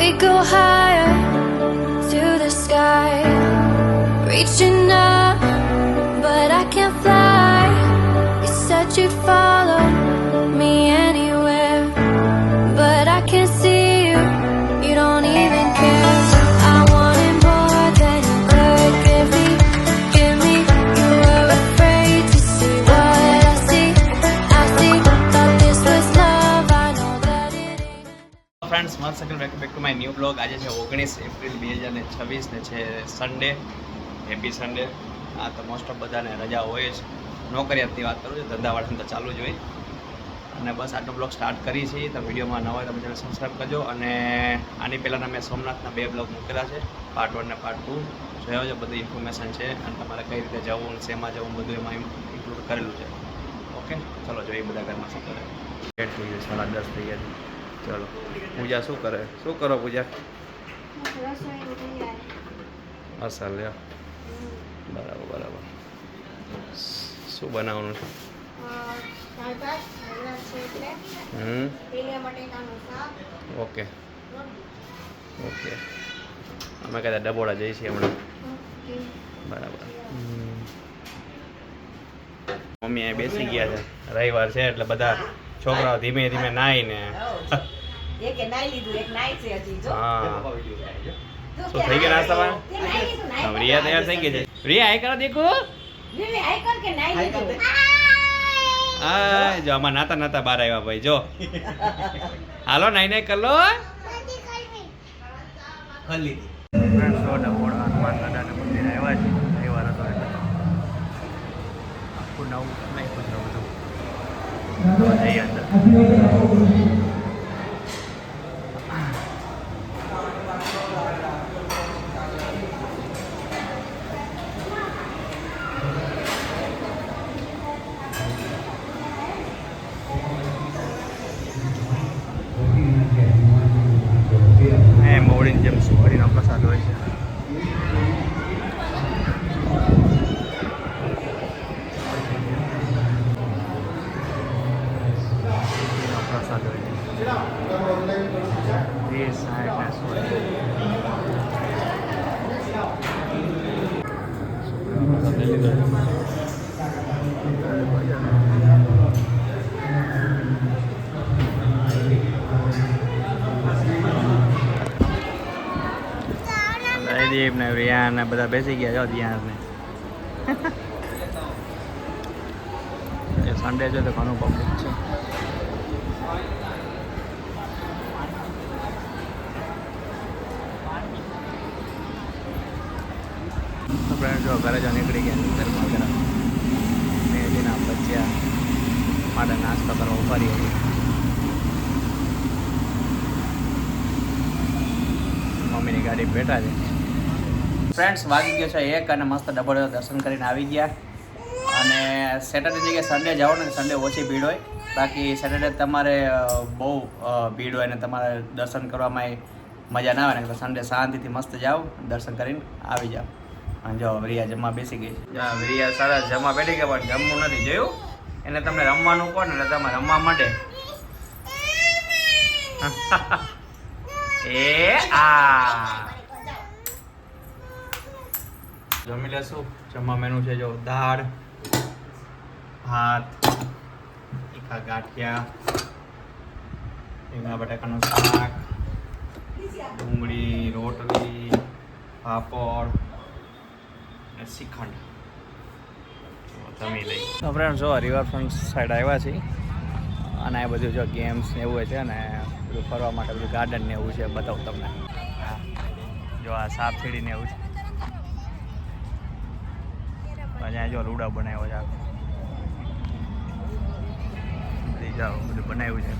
We go higher to the sky, reaching up, but I can't fly. You said you'd follow me anywhere, but I can't see you. You don't even care. I wanted more than you could give me. Give me. You were afraid to see what I see. I see. Thought this was love. I know that it ain't. Friends મારું second back to my new blog. આજે છે 19 April 2026 ને છે Sunday. Happy Sunday. આ તો most of બધાને રજા હોય જ. નોકરિયાતની વાત કરું છું, ધંધાવાળાને તો ચાલુ જ હોય. અને બસ આજનો બ્લોગ સ્ટાર્ટ કરી છે. તો વિડીયોમાં નવા હોય તમે ચેનલ સબસ્ક્રાઈબ કરજો. અને આની પહેલાંના મેં સોમનાથના 2 બ્લોગ મૂકેલા છે, પાર્ટ 1 ને પાર્ટ 2. જોયો છે, બધી ઇન્ફોર્મેશન છે અને તમારે કઈ રીતે જવું, શેમાં જવું, બધું એમાં ઇન્ક્લુડ કરેલું છે. ઓકે, ચલો જોઈએ બધા ઘરમાં શું કરે. લેટ થઈ ગયું, 10:30 થઈ ગયા. ચલો, પૂજા શું કરે? શું કરો પૂજા? અસલ લ્યો. બરાબર બરાબર. શું બનાવવાનું છે? Okay okay. અમે કદાચ ડબોડા જઈએ છીએ હમણાં. બરાબર. મમ્મી અહીં બેસી ગયા છે. રવિવાર છે એટલે બધા છોકરાઓ ધીમે ધીમે નાઈને હા શું થઈ ગયા નાસ્તામાં? રિયા તૈયાર થઈ ગઈ છે. રિયા આઈ કરો દેખો. હા જો આમાં નાતા નાતા બહાર આવ્યા ભાઈ. જો હાલો નાઈ નાઈ કર લો. હનુમાન દાદાના મંદિર આવ્યા છે. રવિવાર હતો એટલે આખું નવું નહીં બધું જઈએ અંદર. મોવડીની જેમ સુખડીનો પ્રસાદ હોય છે. પ્રસાદ હોય છે. એ સાઈડ દીપ ને રિયાન ને બધા બેસી ગયા. જો ધ્યાન ને સન્ડે છે તો ઘણું પબ્લિક છે. ફ્રેન્ડ જો ઘરે જો નીકળી ગયા ઘરમાં જરા મેલીના બચ્યા માટે નાસ્તો કરવા ઉભા રહી. મમ્મીની ગાડી બેઠા છે. ફ્રેન્ડ્સ વાગી ગયો છે 1 અને મસ્ત ડબલ દર્શન કરીને આવી ગયા. અને સેટરડે જગ્યાએ સન્ડે જાઓ ને સન્ડે ઓછી ભીડ હોય. બાકી સેટરડે તમારે બહુ ભીડ હોય ને તમારે દર્શન કરવામાં મજા ના આવે ને. તો સન્ડે શાંતિથી મસ્ત જાઓ, દર્શન કરીને આવી જાઓ. અને જો રિયા જમવા બેસી ગઈ છે. રિયા સરસ જમવા બેઠી ગયા પણ જમવું નથી. જોયું એને તમને રમવાનું કહો ને એટલે તમે રમવા માંડે. એ આ જમી લેશું. જમવા મેનુ છે જો દાળ, ભાત, તીખા ગાંઠિયા, રીંગણા બટાકાનું શાક, ડુંગળી, રોટલી, પાપડ અને શ્રીખંડ. જમી લઈ. તો ફ્રેન્ડ જો રિવરફ્રન્ટ સાઈડ આવ્યા છીએ અને આ બધું જો ગેમ્સ ને એવું છે ને બધું ફરવા માટે બધું ગાર્ડન ને એવું છે. બતાવું તમને. જો આ સાપ સીડીને એવું છે. અહીંયા જો રૂડા બનાવ્યો છે. બધી જાઓ બધું બનાવ્યું છે.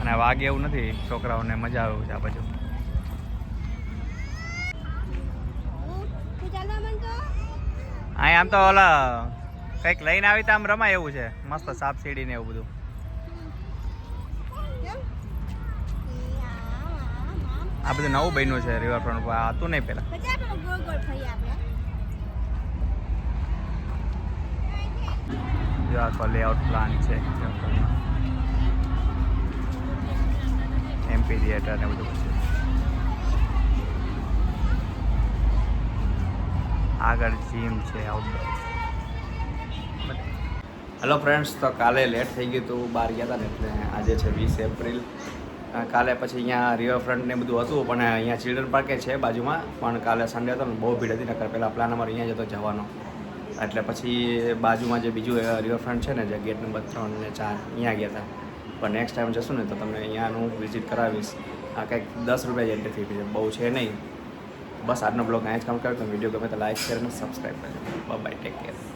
અને વાગે એવું નથી. છોકરાઓને મજા આવે છે આ બાજુ. અહીં આમ તો ઓલા કંઈક લઈને આવી તો આમ રમાય એવું છે. મસ્ત સાપ સીડી ને એવું બધું. આ બધું નવું બન્યું છે રિવરફ્રન્ટ પર. હતું નહીં પહેલા. જો આખો લેઆઉટ પ્લાન છે. એમપી થિયેટર ને બધું છે. આગળ જીમ છે આઉટડોર. હેલો ફ્રેન્ડ્સ, તો કાલે લેટ થઈ ગયું હતું, બહાર ગયા હતા ને એટલે આજે છે 20 એપ્રિલ. કાલે પછી અહીંયા રિવરફ્રન્ટ ને બધું હતું, પણ અહીંયા ચિલ્ડ્રન પાર્કે છે બાજુમાં, પણ કાલે સન્ડે હતો ને બહુ ભીડ હતી. નકર પહેલાં પ્લાન અમારે અહીંયા જ હતો જવાનો, એટલે પછી બાજુમાં જે બીજું રિવરફ્રન્ટ છે ને, જે ગેટ નંબર 3 ને 4 અહીંયા ગયા હતા. પણ નેક્સ્ટ ટાઈમ જશું ને તો તમને અહીંયાનું વિઝિટ કરાવીશ. આ કંઈક 10 રૂપિયા એન્ટ્રી ફી છે, બહુ છે નહીં. બસ આજનો બ્લોગ અહીંયા જ કામ કર્યો. તો વિડીયો ગમે તો લાઈક શેર અને સબસ્ક્રાઈબ કરજો. Bye, take care.